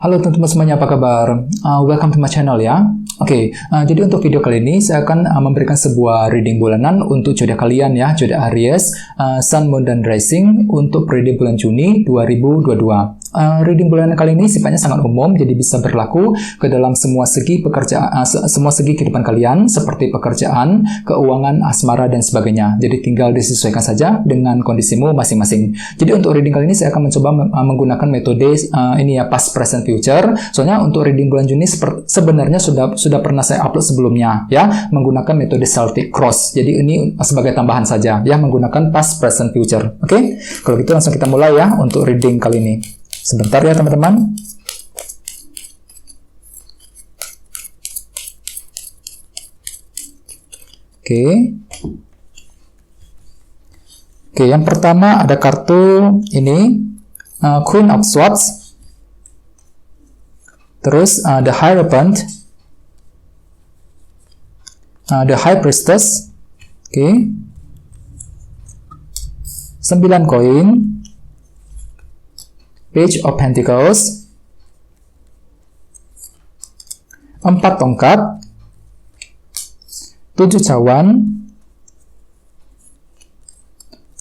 Halo teman-teman semuanya, apa kabar? Welcome to my channel ya. Jadi untuk video kali ini saya akan memberikan sebuah reading bulanan untuk zodiak kalian ya, zodiak Aries, Sun, Moon, dan Rising untuk periode bulan Juni 2022. Reading bulanan kali ini sifatnya sangat umum, jadi bisa berlaku ke dalam semua segi pekerjaan, semua segi kehidupan kalian, seperti pekerjaan, keuangan, asmara, dan sebagainya. Jadi tinggal disesuaikan saja dengan kondisimu masing-masing. Jadi untuk reading kali ini saya akan mencoba menggunakan metode ini ya, past, present, future. Soalnya untuk reading bulan Juni sebenarnya sudah pernah saya upload sebelumnya ya, menggunakan metode Celtic Cross. Jadi ini sebagai tambahan saja ya, menggunakan past, present, future. Oke? Kalau gitu langsung kita mulai ya untuk reading kali ini. Sebentar ya teman-teman. Oke, yang pertama ada kartu ini Queen of Swords. Terus the Hierophant, the High Priestess. Oke. 9 koin. Page of Pentacles, 4 tongkat, 7 cawan,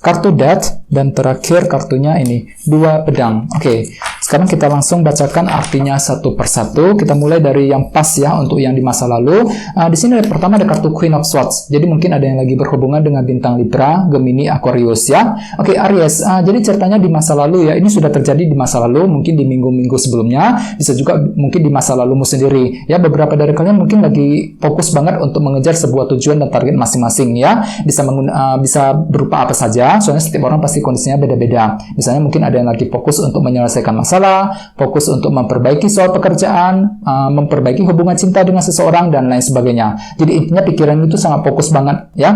kartu Death, dan terakhir kartunya ini 2 pedang. Oke, sekarang kita langsung bacakan artinya satu persatu. Kita mulai dari yang pas ya, untuk yang di masa lalu. Di sini pertama ada kartu Queen of Swords. Jadi mungkin ada yang lagi berhubungan dengan bintang Libra, Gemini, Aquarius ya. Oke, Aries. Jadi ceritanya di masa lalu ya. Ini sudah terjadi di masa lalu, mungkin di minggu-minggu sebelumnya. Bisa juga mungkin di masa lalumu sendiri. Ya, beberapa dari kalian mungkin lagi fokus banget untuk mengejar sebuah tujuan dan target masing-masing ya. Bisa berupa apa saja. Soalnya setiap orang pasti kondisinya beda-beda. Misalnya mungkin ada yang lagi fokus untuk menyelesaikan masalah, fokus untuk memperbaiki soal pekerjaan, memperbaiki hubungan cinta dengan seseorang, dan lain sebagainya. Jadi intinya pikiran itu sangat fokus banget ya,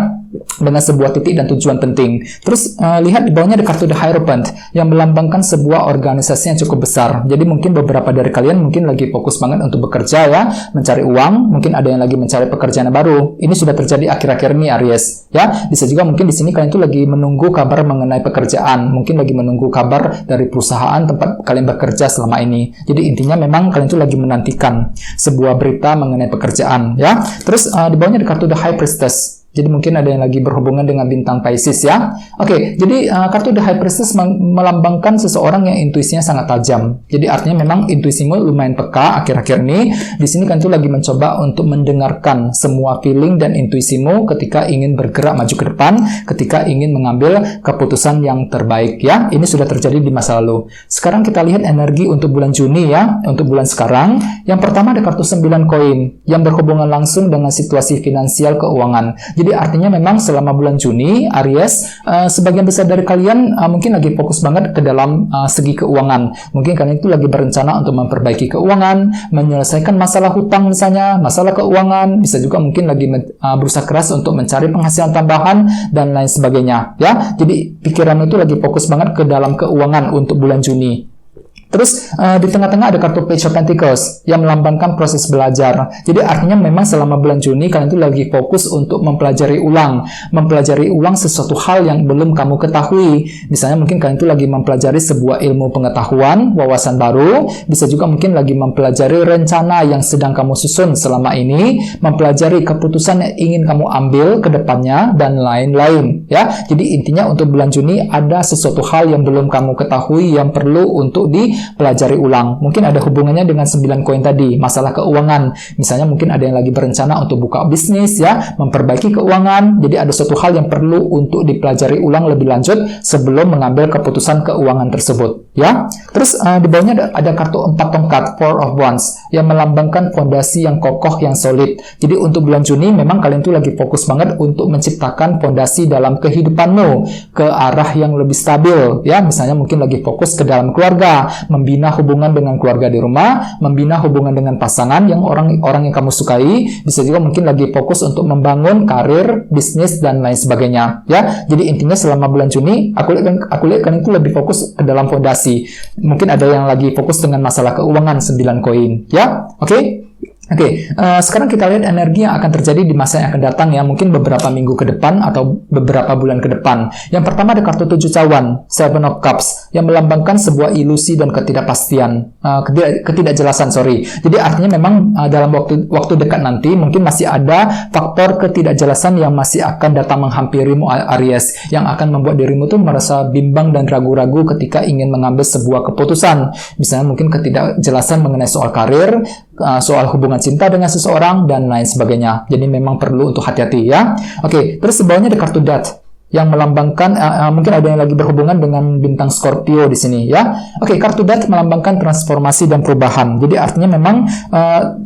dengan sebuah titik dan tujuan penting. Terus lihat di bawahnya ada kartu The Hierophant yang melambangkan sebuah organisasi yang cukup besar. Jadi mungkin beberapa dari kalian mungkin lagi fokus banget untuk bekerja ya, mencari uang. Mungkin ada yang lagi mencari pekerjaan baru. Ini sudah terjadi akhir-akhir ini Aries ya. Bisa juga mungkin di sini kalian tuh lagi menunggu kabar mengenai pekerjaan. Mungkin lagi menunggu kabar dari perusahaan tempat kalian bekerja selama ini. Jadi intinya memang kalian tuh lagi menantikan sebuah berita mengenai pekerjaan ya. Terus di bawahnya ada kartu The High Priestess. Jadi mungkin ada yang lagi berhubungan dengan bintang Pisces ya. Oke, jadi kartu The High Priestess melambangkan seseorang yang intuisinya sangat tajam. Jadi artinya memang intuisimu lumayan peka akhir-akhir ini. Di sini kan tuh lagi mencoba untuk mendengarkan semua feeling dan intuisimu ketika ingin bergerak maju ke depan, ketika ingin mengambil keputusan yang terbaik ya. Ini sudah terjadi di masa lalu. Sekarang kita lihat energi untuk bulan Juni ya, untuk bulan sekarang. Yang pertama ada kartu 9 koin yang berhubungan langsung dengan situasi finansial keuangan. Jadi artinya memang selama bulan Juni, Aries, sebagian besar dari kalian mungkin lagi fokus banget ke dalam segi keuangan. Mungkin kalian itu lagi berencana untuk memperbaiki keuangan, menyelesaikan masalah hutang misalnya, masalah keuangan, bisa juga mungkin lagi berusaha keras untuk mencari penghasilan tambahan, dan lain sebagainya. Ya, jadi pikiran itu lagi fokus banget ke dalam keuangan untuk bulan Juni. Terus di tengah-tengah ada kartu Page of Pentacles yang melambangkan proses belajar. Jadi artinya memang selama bulan Juni kalian itu lagi fokus untuk mempelajari ulang sesuatu hal yang belum kamu ketahui. Misalnya mungkin kalian itu lagi mempelajari sebuah ilmu pengetahuan, wawasan baru. Bisa juga mungkin lagi mempelajari rencana yang sedang kamu susun selama ini, mempelajari keputusan yang ingin kamu ambil ke depannya, dan lain-lain ya. Jadi intinya untuk bulan Juni ada sesuatu hal yang belum kamu ketahui yang perlu untuk pelajari ulang. Mungkin ada hubungannya dengan 9 koin tadi, masalah keuangan. Misalnya mungkin ada yang lagi berencana untuk buka bisnis ya, memperbaiki keuangan. Jadi ada suatu hal yang perlu untuk dipelajari ulang lebih lanjut sebelum mengambil keputusan keuangan tersebut ya. Terus di bawahnya ada kartu 4 tongkat, Four of Wands, yang melambangkan fondasi yang kokoh, yang solid. Jadi untuk bulan Juni memang kalian tuh lagi fokus banget untuk menciptakan fondasi dalam kehidupanmu ke arah yang lebih stabil ya. Misalnya mungkin lagi fokus ke dalam keluarga, membina hubungan dengan keluarga di rumah, membina hubungan dengan pasangan yang orang yang kamu sukai. Bisa juga mungkin lagi fokus untuk membangun karir, bisnis, dan lain sebagainya ya. Jadi intinya selama bulan Juni aku lihat kalian itu lebih fokus ke dalam fondasi. Mungkin ada yang lagi fokus dengan masalah keuangan, 9 koin ya. Oke. Oke, sekarang kita lihat energi yang akan terjadi di masa yang akan datang ya, mungkin beberapa minggu ke depan atau beberapa bulan ke depan. Yang pertama ada kartu 7 cawan, Seven of Cups, yang melambangkan sebuah ilusi dan ketidakpastian, ketidakjelasan, sorry. Jadi artinya memang dalam waktu dekat nanti mungkin masih ada faktor ketidakjelasan yang masih akan datang menghampirimu Aries, yang akan membuat dirimu tuh merasa bimbang dan ragu-ragu ketika ingin mengambil sebuah keputusan. Misalnya mungkin ketidakjelasan mengenai soal karir, soal hubungan cinta dengan seseorang, dan lain sebagainya. Jadi memang perlu untuk hati-hati ya. Oke, terus di bawahnya ada kartu Death yang melambangkan mungkin ada yang lagi berhubungan dengan bintang Scorpio di sini ya. Oke, kartu Death melambangkan transformasi dan perubahan. Jadi artinya memang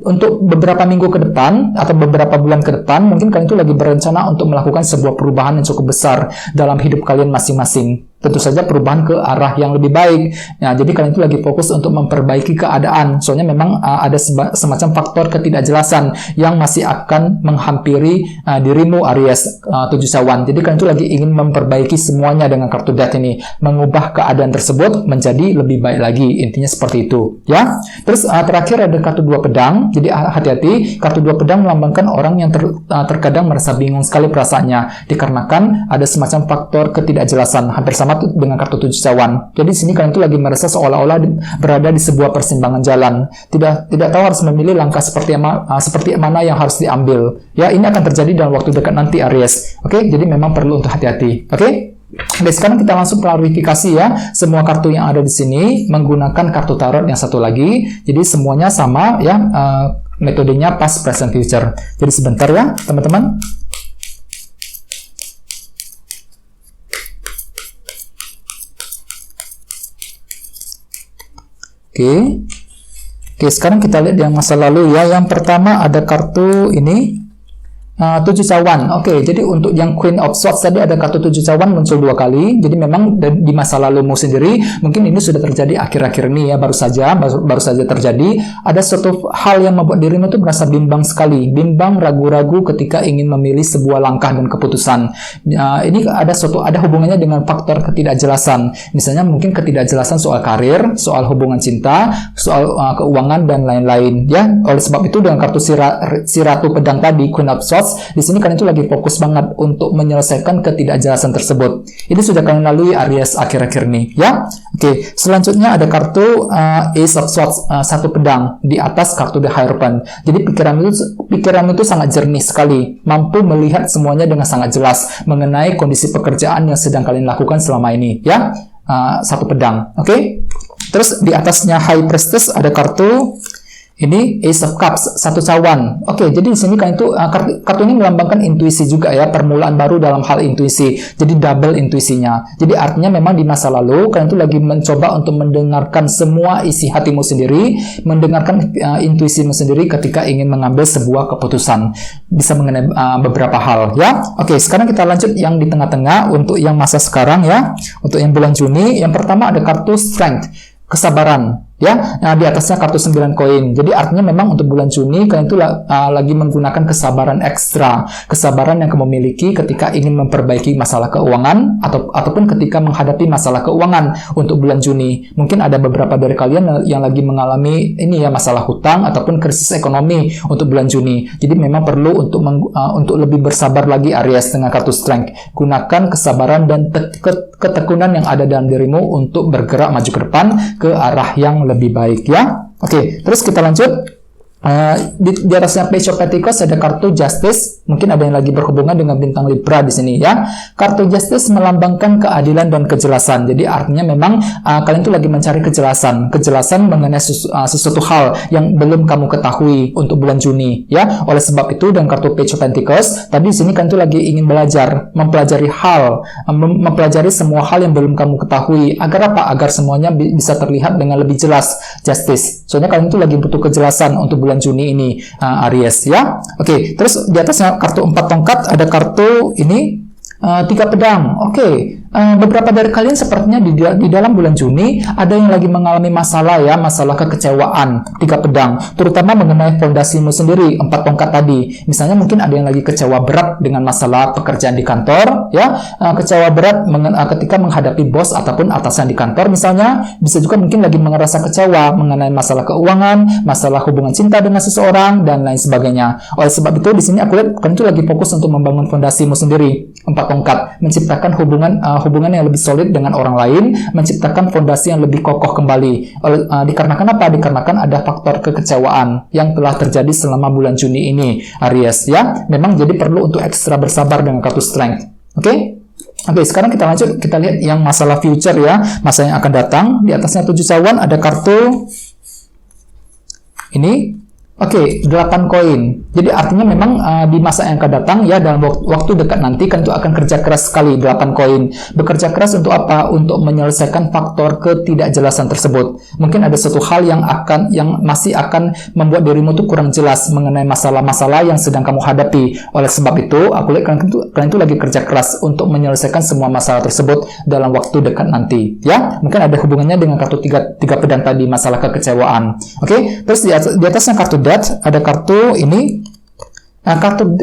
untuk beberapa minggu ke depan atau beberapa bulan ke depan mungkin kalian itu lagi berencana untuk melakukan sebuah perubahan yang cukup besar dalam hidup kalian masing-masing. Tentu saja perubahan ke arah yang lebih baik. Nah, jadi kalian itu lagi fokus untuk memperbaiki keadaan. Soalnya memang ada semacam faktor ketidakjelasan yang masih akan menghampiri dirimu Aries 7 cawan. Jadi kalian itu lagi ingin memperbaiki semuanya dengan kartu Death ini, mengubah keadaan tersebut menjadi lebih baik lagi. Intinya seperti itu, ya. Terus terakhir ada kartu 2 pedang. Jadi hati-hati, kartu 2 pedang melambangkan orang yang terkadang merasa bingung sekali perasaannya dikarenakan ada semacam faktor ketidakjelasan. Hampir sama dengan kartu 7 cawan. Jadi di sini kalian itu lagi merasa seolah-olah berada di sebuah persimpangan jalan. Tidak tahu harus memilih langkah seperti mana yang harus diambil. Ya, ini akan terjadi dalam waktu dekat nanti Aries. Oke, jadi memang perlu untuk hati-hati. Oke? Oke, sekarang kita langsung klarifikasi ya. Semua kartu yang ada di sini menggunakan kartu tarot yang satu lagi. Jadi semuanya sama ya. Metodenya past, present, future. Jadi sebentar ya, teman-teman. Oke, sekarang kita lihat yang masa lalu ya. Yang pertama ada kartu ini 7 cawan. Oke, jadi untuk yang Queen of Swords tadi ada kartu 7 cawan muncul 2 kali. Jadi memang di masa lalumu sendiri mungkin ini sudah terjadi akhir-akhir ini ya, baru saja terjadi. Ada suatu hal yang membuat dirimu itu merasa bimbang sekali, bimbang, ragu-ragu ketika ingin memilih sebuah langkah dan keputusan. Ini ada hubungannya dengan faktor ketidakjelasan. Misalnya mungkin ketidakjelasan soal karir, soal hubungan cinta, soal keuangan dan lain-lain ya. Oleh sebab itu dengan kartu si Ratu Pedang tadi, Queen of Swords, di sini kalian itu lagi fokus banget untuk menyelesaikan ketidakjelasan tersebut. Ini sudah kalian lalui Aries akhir-akhir ini, ya. Oke, selanjutnya ada kartu Ace of Swords, 1 pedang di atas kartu The Hierophant. Jadi pikiran itu sangat jernih sekali, mampu melihat semuanya dengan sangat jelas mengenai kondisi pekerjaan yang sedang kalian lakukan selama ini, ya. 1 pedang, oke. Terus di atasnya High Priestess ada kartu ini Ace of Cups, 1 cawan. Oke, jadi di sini kan itu kartu ini melambangkan intuisi juga ya, permulaan baru dalam hal intuisi. Jadi double intuisinya. Jadi artinya memang di masa lalu kalian itu lagi mencoba untuk mendengarkan semua isi hatimu sendiri, mendengarkan intuisimu sendiri ketika ingin mengambil sebuah keputusan. Bisa mengenai beberapa hal ya. Oke, sekarang kita lanjut yang di tengah-tengah untuk yang masa sekarang ya. Untuk yang bulan Juni, yang pertama ada kartu Strength, kesabaran. Ya, nah di atasnya kartu 9 koin. Jadi artinya memang untuk bulan Juni kalian itu lagi menggunakan kesabaran ekstra, kesabaran yang kamu miliki ketika ingin memperbaiki masalah keuangan ataupun ketika menghadapi masalah keuangan untuk bulan Juni. Mungkin ada beberapa dari kalian yang lagi mengalami ini ya, masalah hutang ataupun krisis ekonomi untuk bulan Juni. Jadi memang perlu untuk lebih bersabar lagi Aries dengan kartu Strength. Gunakan kesabaran dan ketekunan yang ada dalam dirimu untuk bergerak maju ke depan ke arah yang lebih baik ya. Oke, terus kita lanjut. Di atasnya Page of Pentacles ada kartu Justice. Mungkin ada yang lagi berhubungan dengan bintang Libra di sini ya. Kartu Justice melambangkan keadilan dan kejelasan. Jadi artinya memang kalian tuh lagi mencari kejelasan mengenai sesuatu hal yang belum kamu ketahui untuk bulan Juni ya. Oleh sebab itu dengan kartu Page of Pentacles tadi di sini kalian tuh lagi ingin mempelajari semua hal yang belum kamu ketahui. Agar apa? Agar semuanya bisa terlihat dengan lebih jelas. Justice. Soalnya kalian tuh lagi butuh kejelasan untuk bulan Juni ini Aries ya. Oke, terus di atasnya kartu 4 tongkat ada kartu ini 3 pedang. Oke. Beberapa dari kalian sepertinya di dalam bulan Juni ada yang lagi mengalami masalah ya, masalah kekecewaan. 3 pedang, terutama mengenai fondasimu sendiri, 4 tongkat tadi. Misalnya mungkin ada yang lagi kecewa berat dengan masalah pekerjaan di kantor ya, kecewa berat ketika menghadapi bos ataupun atasan di kantor misalnya. Bisa juga mungkin lagi merasa kecewa mengenai masalah keuangan, masalah hubungan cinta dengan seseorang dan lain sebagainya. Oleh sebab itu di sini aku lihat kalian itu lagi fokus untuk membangun fondasimu sendiri, 4 tongkat, menciptakan hubungan yang lebih solid dengan orang lain, menciptakan fondasi yang lebih kokoh kembali. Dikarenakan apa? Dikarenakan ada faktor kekecewaan yang telah terjadi selama bulan Juni ini, Aries ya. Memang jadi perlu untuk ekstra bersabar dengan kartu strength. Oke, sekarang kita lanjut, kita lihat yang masalah future ya, masa yang akan datang. Di atasnya 7 cawan ada kartu ini. Oke, 8 koin. Jadi artinya memang di masa yang akan datang ya, dalam waktu dekat nanti kan itu akan kerja keras sekali. 8 koin. Bekerja keras untuk apa? Untuk menyelesaikan faktor ketidakjelasan tersebut. Mungkin ada suatu hal yang masih akan membuat dirimu tuh kurang jelas mengenai masalah-masalah yang sedang kamu hadapi. Oleh sebab itu, aku lihat kalian itu lagi kerja keras untuk menyelesaikan semua masalah tersebut dalam waktu dekat nanti. Ya, mungkin ada hubungannya dengan kartu 3 pedang tadi, masalah kekecewaan. Oke, terus di atasnya kartu Death, ada kartu ini.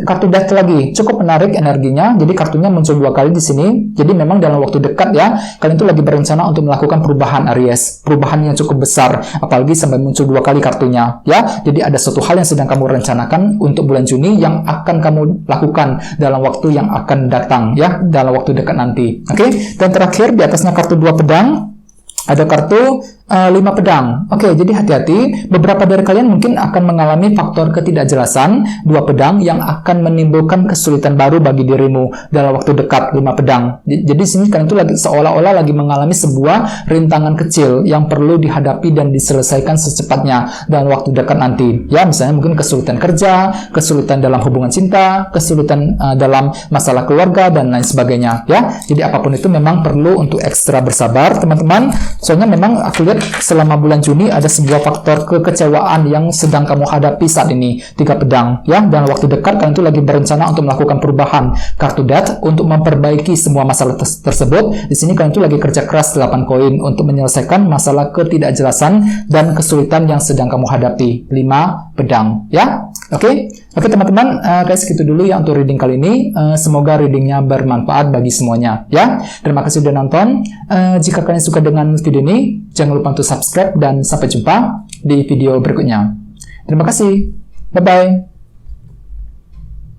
Kartu Death lagi cukup menarik energinya. Jadi kartunya muncul 2 kali di sini. Jadi memang dalam waktu dekat ya, kalian itu lagi berencana untuk melakukan perubahan, Aries. Perubahan yang cukup besar, apalagi sampai muncul 2 kali kartunya ya. Jadi ada suatu hal yang sedang kamu rencanakan untuk bulan Juni yang akan kamu lakukan dalam waktu yang akan datang ya, dalam waktu dekat nanti. Oke, dan terakhir di atasnya kartu 2 pedang ada kartu 5 pedang. Oke, jadi hati-hati. Beberapa dari kalian mungkin akan mengalami faktor ketidakjelasan 2 pedang yang akan menimbulkan kesulitan baru bagi dirimu dalam waktu dekat. 5 pedang. Jadi sini kalian itu lagi seolah-olah lagi mengalami sebuah rintangan kecil yang perlu dihadapi dan diselesaikan secepatnya dalam waktu dekat nanti. Ya, misalnya mungkin kesulitan kerja, kesulitan dalam hubungan cinta, kesulitan dalam masalah keluarga dan lain sebagainya. Ya, jadi apapun itu memang perlu untuk ekstra bersabar, teman-teman. Soalnya memang aku lihat selama bulan Juni ada sebuah faktor kekecewaan yang sedang kamu hadapi saat ini. 3 pedang ya, dalam waktu dekat kalian itu lagi berencana untuk melakukan perubahan. Kartu Death untuk memperbaiki semua masalah tersebut. Di sini kalian itu lagi kerja keras 8 koin untuk menyelesaikan masalah ketidakjelasan dan kesulitan yang sedang kamu hadapi. 5 pedang ya. Oke, teman-teman, guys, segitu dulu ya untuk reading kali ini. Semoga readingnya bermanfaat bagi semuanya ya. Terima kasih sudah nonton. Jika kalian suka dengan video ini, jangan lupa untuk subscribe dan sampai jumpa di video berikutnya. Terima kasih. Bye-bye.